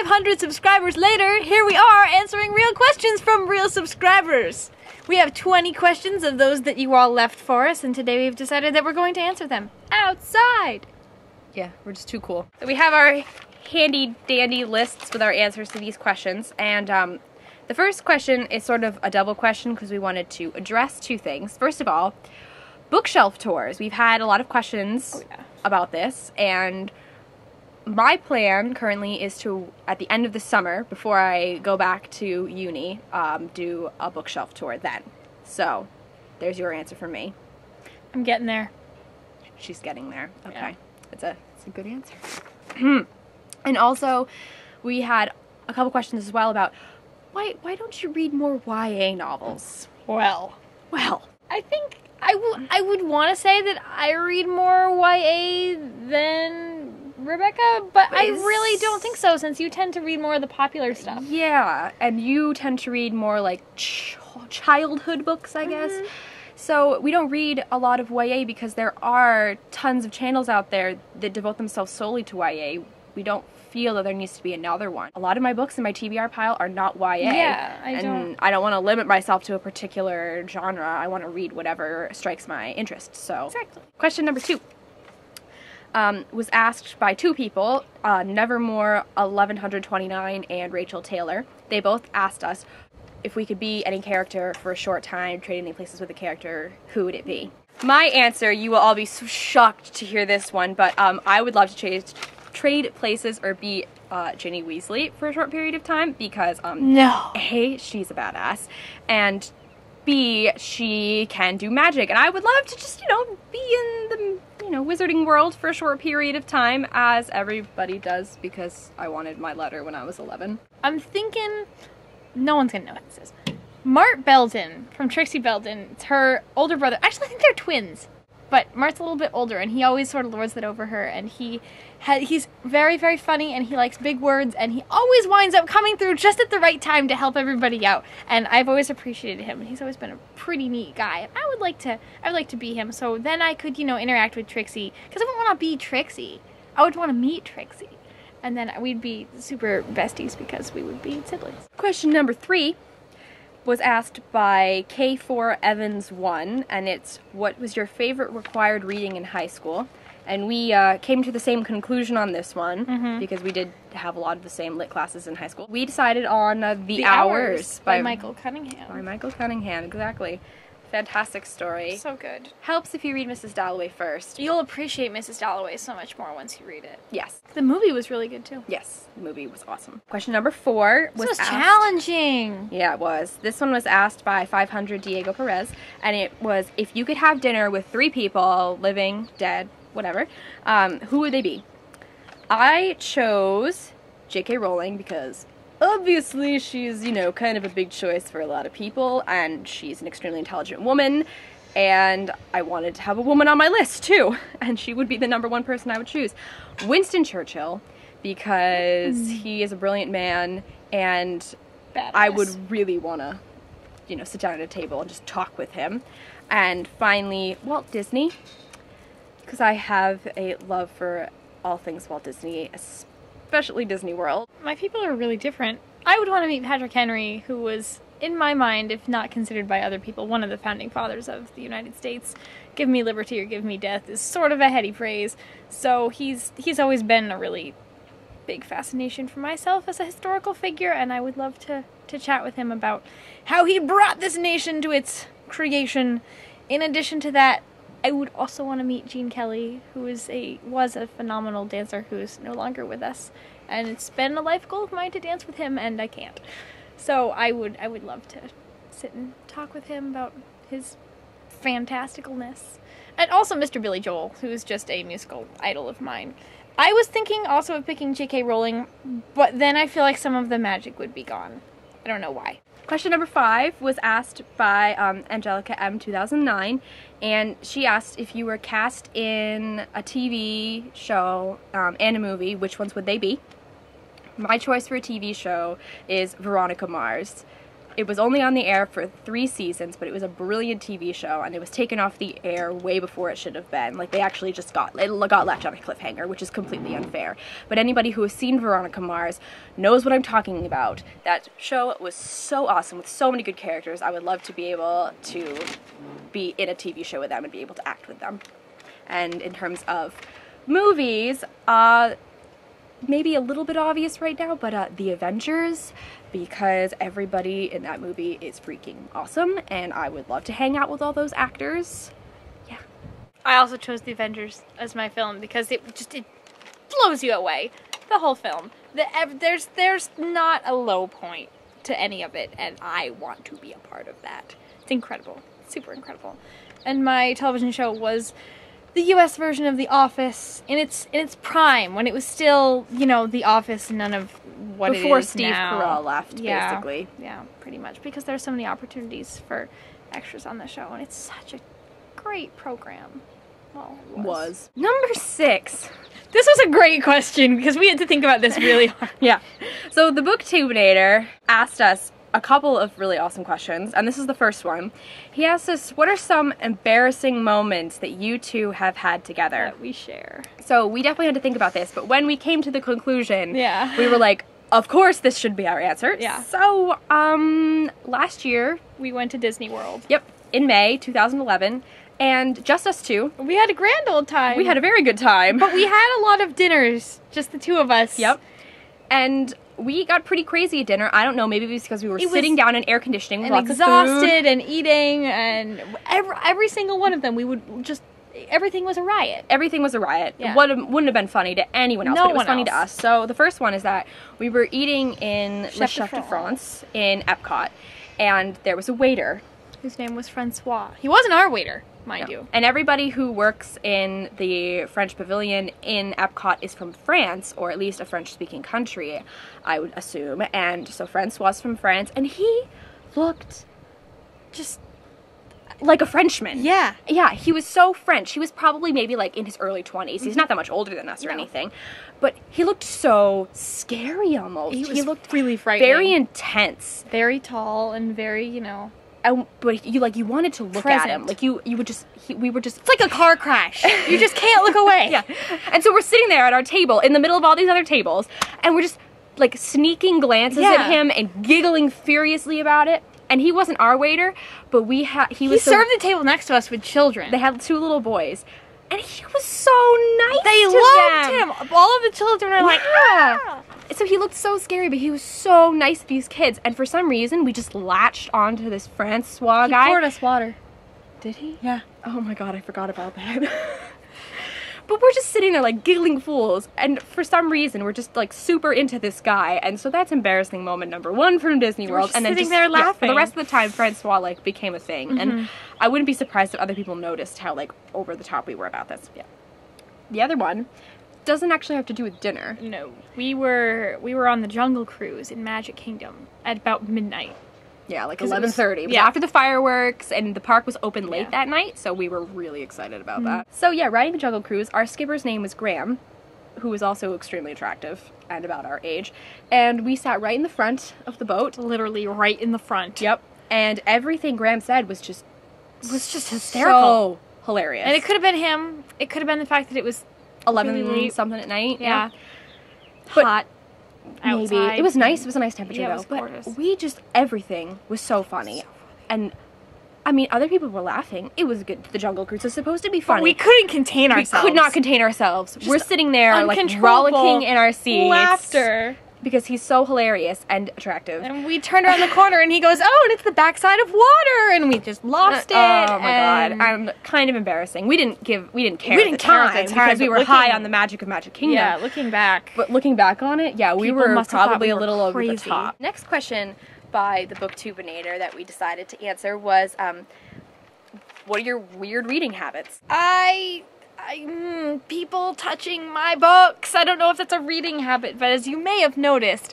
500 subscribers later, here we are answering real questions from real subscribers. We have 20 questions of those that you all left for us, and today we've decided that we're going to answer them outside. Yeah, we're just too cool. So we have our handy dandy lists with our answers to these questions, and the first question is sort of a double question because we wanted to address two things. First of all, bookshelf tours. We've had a lot of questions about this, and my plan currently is to, at the end of the summer, before I go back to uni, do a bookshelf tour then. So, there's your answer for me. I'm getting there. She's getting there. Okay. Yeah. It's a good answer. And also, we had a couple questions as well about why don't you read more YA novels? Well, I think I would want to say that I read more YA than Rebecca, but I really don't think so, since you tend to read more of the popular stuff. Yeah, and you tend to read more like childhood books, I guess. So we don't read a lot of YA because there are tons of channels out there that devote themselves solely to YA. We don't feel that there needs to be another one. A lot of my books in my TBR pile are not YA. Yeah, I don't want to limit myself to a particular genre. I want to read whatever strikes my interest. So, exactly. Question number 2 was asked by two people, Nevermore 1129 and Rachel Taylor. They both asked us if we could be any character for a short time, trading places with a character, who would it be? My answer, you will all be so shocked to hear this one, but I would love to trade places or be Ginny Weasley for a short period of time because A, she's a badass, and B, she can do magic, and I would love to just, be in the, wizarding world for a short period of time, as everybody does, because I wanted my letter when I was 11. I'm thinking, no one's gonna know what this is. Mart Belden from Trixie Belden, it's her older brother. Actually, I think they're twins. But Mart's a little bit older, and he always sort of lords that over her, and he's very, very funny, and he likes big words, and he always winds up coming through just at the right time to help everybody out, and I've always appreciated him, and he's always been a pretty neat guy, and I would like to be him, so then I could, interact with Trixie, because I wouldn't want to be Trixie, I would want to meet Trixie, and then we'd be super besties because we would be siblings. Question number 3 was asked by K4 Evans 1, and it's, what was your favorite required reading in high school? And we came to the same conclusion on this one, because we did have a lot of the same lit classes in high school. We decided on The Hours by Michael Cunningham. By Michael Cunningham, exactly. Fantastic story. So good. Helps if you read Mrs. Dalloway first. You'll appreciate Mrs. Dalloway so much more once you read it. Yes. The movie was really good too. Yes, the movie was awesome. Question number 4 was This was asked, challenging. Yeah, it was. This one was asked by 500 Diego Perez, and it was, if you could have dinner with 3 people, living, dead, whatever, who would they be? I chose J.K. Rowling because obviously she's, kind of a big choice for a lot of people, and she's an extremely intelligent woman, and I wanted to have a woman on my list too, and she would be the number 1 person I would choose. Winston Churchill, because he is a brilliant man, and Badass. I would really want to, sit down at a table and just talk with him. And finally, Walt Disney, because I have a love for all things Walt Disney, especially Disney World. My people are really different. I would want to meet Patrick Henry, who was, in my mind, if not considered by other people, one of the founding fathers of the United States. Give me liberty or give me death is sort of a heady phrase. So he's always been a really big fascination for myself as a historical figure, and I would love to chat with him about how he brought this nation to its creation. In addition to that, I would also want to meet Gene Kelly, who was a phenomenal dancer who is no longer with us, and it's been a life goal of mine to dance with him, and I can't. So I would love to sit and talk with him about his fantasticalness. And also Mr. Billy Joel, who is just a musical idol of mine. I was thinking also of picking J.K. Rowling, but then I feel like some of the magic would be gone. I don't know why. Question number 5 was asked by Angelica M 2009, and she asked if you were cast in a TV show and a movie, which ones would they be? My choice for a TV show is Veronica Mars. It was only on the air for 3 seasons, but it was a brilliant TV show, and it was taken off the air way before it should have been. Like, they actually just got left on a cliffhanger, which is completely unfair. But anybody who has seen Veronica Mars knows what I'm talking about. That show was so awesome, with so many good characters. I would love to be able to be in a TV show with them and be able to act with them. And in terms of movies, maybe a little bit obvious right now, but The Avengers, because everybody in that movie is freaking awesome, and I would love to hang out with all those actors. Yeah. I also chose The Avengers as my film because it blows you away. The whole film. There's not a low point to any of it, and I want to be a part of that. It's incredible. Super incredible. And my television show was the US version of The Office in its prime, when it was still, you know, The Office, none of what it is Before Steve now. Carell left, basically. Yeah, pretty much, because there's so many opportunities for extras on the show, and it's such a great program. Well, it was. Number 6. This was a great question, because we had to think about this really hard. Yeah. So the Booktubinator asked us a couple of really awesome questions, and this is the first one. He asked us, what are some embarrassing moments that you two have had together? That we share. So we definitely had to think about this, but when we came to the conclusion, Yeah. we were like, of course this should be our answer. Yeah. So, last year, We went to Disney World. yep, in May 2011, and just us two, We had a grand old time. we had a very good time. But we had a lot of dinners, just the two of us. Yep. And we got pretty crazy at dinner. I don't know, maybe it was because we were sitting down in air conditioning with And lots of food. exhausted and eating, and every single one of them, we would just, everything was a riot. Everything was a riot. Yeah. It wouldn't have been funny to anyone else, No but it was one funny to else. us. So the first one is that we were eating in Le Chef de Chef de France. France in Epcot, and there was a waiter. Whose name was Francois. He wasn't our waiter, mind you. And everybody who works in the French pavilion in Epcot is from France, or at least a French-speaking country, I would assume. And so Francois was from France, and he looked just like a Frenchman. Yeah. Yeah, he was so French. He was probably maybe like in his early 20s. He's not that much older than us or No. anything. But he looked so scary almost. He looked really frightening. very intense. Very tall and very, But you wanted to look at him. Present. Like you would just we were just it's like a car crash. You just can't look away. yeah. And so we're sitting there at our table in the middle of all these other tables, and we're just like sneaking glances Yeah. at him and giggling furiously about it. And he wasn't our waiter, but he was He served the table next to us with children. They had 2 little boys, and he was so nice. They to loved them. him. All of the children were like, Yeah. ah. So he looked so scary, but he was so nice to these kids. And for some reason, we just latched onto this Francois guy. He poured us water. Did he? Yeah. Oh my god, I forgot about that. But we're just sitting there like giggling fools, and for some reason we're just like super into this guy, and so that's embarrassing moment number 1 from Disney World. just And then sitting there for the laughing. rest of the time, Francois like became a thing, and I wouldn't be surprised if other people noticed how like over the top we were about this. Yeah. The other one doesn't actually have to do with dinner. No, we were on the Jungle Cruise in Magic Kingdom at about midnight. Yeah, like 'Cause it was- 11:30. It was yeah. after the fireworks, and the park was open late Yeah. that night, so we were really excited about that. So yeah, riding the Jungle Cruise, our skipper's name was Graham, who was also extremely attractive and about our age, and we sat right in the front of the boat. Literally right in the front. Yep. And everything Graham said was just hysterical. so hilarious. And it could have been him. It could have been the fact that it was 11 really late. something at night. Yeah. But hot. Maybe. Outside. It was nice. It was a nice temperature, Yeah, it though. was But gorgeous. we just, everything was so funny. And, I mean, other people were laughing. It was good. The Jungle Cruise was supposed to be funny. But we couldn't contain We ourselves. could not contain ourselves. We're sitting there, like, uncontrollable rollicking in our seats. laughter. Because he's so hilarious and attractive. And we turned around the corner and he goes, oh, and it's the backside of water. And we just lost it. Oh my and god, I'm kind of embarrassing. We didn't care We at didn't the care at time the time, because we but were looking- high on the magic of Magic Kingdom. Yeah, looking back. But looking back on it, yeah, we People were must have thought probably we a were little over the crazy. top. Next question by the Booktubinator that we decided to answer was, what are your weird reading habits? People touching my books. I don't know if that's a reading habit, but as you may have noticed,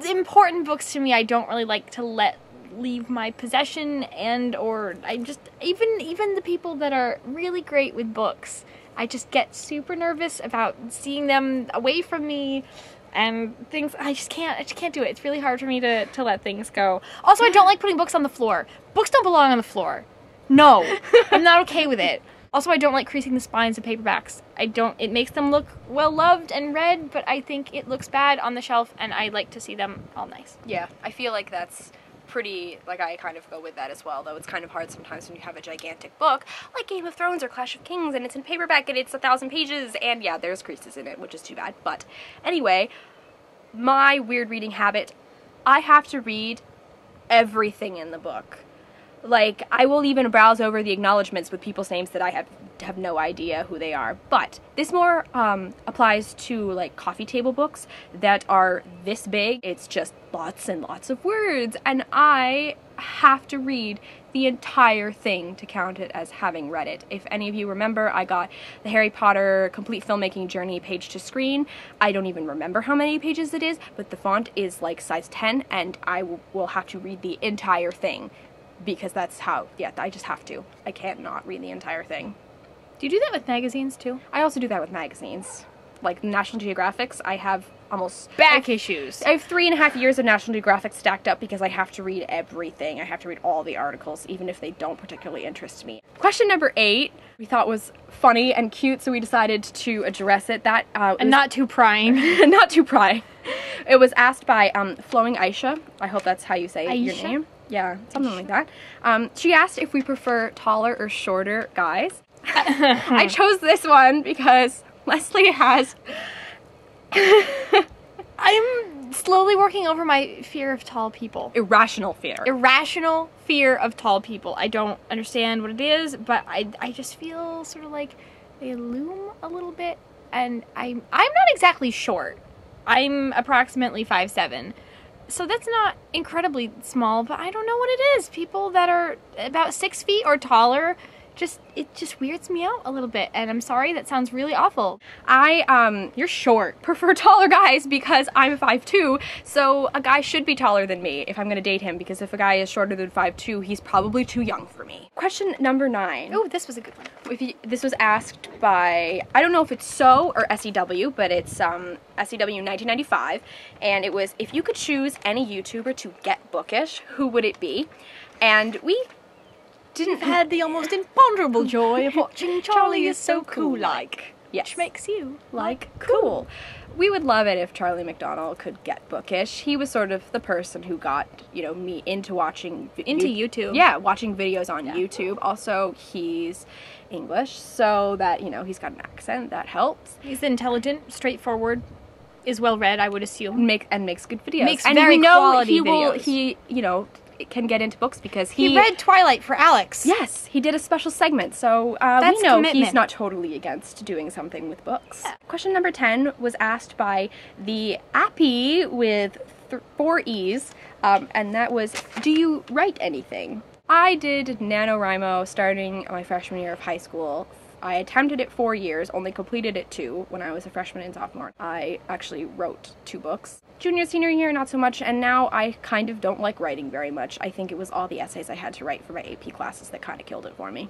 important books to me I don't really like to let leave my possession, and or I just even the people that are really great with books, I just get super nervous about seeing them away from me and things. I just can't do it. It's really hard for me to let things go. Also, I don't like putting books on the floor. Books don't belong on the floor. No, I'm not okay with it. Also, I don't like creasing the spines of paperbacks. It makes them look well loved and read, but I think it looks bad on the shelf, and I like to see them all nice. Yeah, I feel like that's pretty, like, I kind of go with that as well, though it's kind of hard sometimes when you have a gigantic book, like Game of Thrones or Clash of Kings, and it's in paperback, and it's 1,000 pages, and yeah, there's creases in it, which is too bad. But anyway, my weird reading habit, I have to read everything in the book. Like, I will even browse over the acknowledgments with people's names that I have no idea who they are. But this more applies to, like, coffee table books that are this big. It's just lots and lots of words, and I have to read the entire thing to count it as having read it. If any of you remember, I got the Harry Potter Complete Filmmaking Journey page to screen. I don't even remember how many pages it is, but the font is like size 10, and I will have to read the entire thing. Because that's how, yeah, I just have to. I can't not read the entire thing. Do you do that with magazines, too? I also do that with magazines. Like National Geographics, I have almost... Back issues. I have 3.5 years of National Geographic stacked up because I have to read everything. I have to read all the articles, even if they don't particularly interest me. Question number 8, we thought was funny and cute, so we decided to address it. And not too prying. Not too prying. It was asked by Flowing Aisha. I hope that's how you say your name. Yeah, something like that. She asked if we prefer taller or shorter guys. I chose this one because Leslie has... I'm slowly working over my fear of tall people. Irrational fear. Irrational fear of tall people. I don't understand what it is, but I just feel sort of like they loom a little bit, and I'm not exactly short. I'm approximately 5'7". So that's not incredibly small, but I don't know what it is. People that are about 6 feet or taller, it just weirds me out a little bit, and I'm sorry, that sounds really awful. You're short. Prefer taller guys because I'm 5'2", so a guy should be taller than me if I'm gonna date him, because if a guy is shorter than 5'2", he's probably too young for me. Question number 9. Oh, this was a good one. This was asked by, I don't know if it's SEW or SEW, but it's SEW 1995, and it was, if you could choose any YouTuber to get bookish, who would it be? And we didn't had the almost imponderable joy of watching Charlie Is So Cool Like. Yes. Which makes you like cool. We would love it if Charlie McDonnell could get bookish. He was sort of the person who got, me into watching... Into YouTube. Yeah, watching videos on YouTube. Also, he's English, so that, he's got an accent. That helps. He's intelligent, straightforward, is well-read, I would assume. And makes good videos. Makes very quality videos. He can get into books because he read Twilight for Alex. Yes, he did a special segment, so we know he's not totally against doing something with books. Yeah. Question number 10 was asked by the Appy with 4 E's, and that was, do you write anything? I did NaNoWriMo starting my freshman year of high school. I attempted it 4 years, only completed it 2 when I was a freshman and sophomore. I actually wrote 2 books. Junior, senior year, not so much, and now I kind of don't like writing very much. I think it was all the essays I had to write for my AP classes that kind of killed it for me.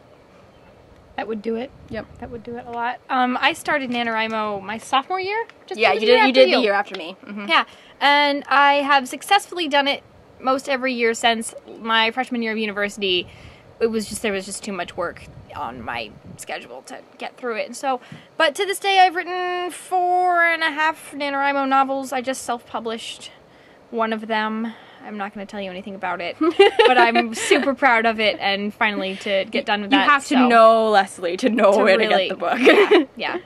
That would do it. Yep. That would do it a lot. I started NaNoWriMo my sophomore year. Yeah, you did the year after me. Mm-hmm. Yeah, and I have successfully done it most every year since my freshman year of university. There was just too much work on my schedule to get through it. And so, but to this day, I've written 4.5 NaNoWriMo novels. I just self-published one of them. I'm not going to tell you anything about it, but I'm super proud of it, and finally to get done with that. You have to know Leslie to know where to get the book. Yeah.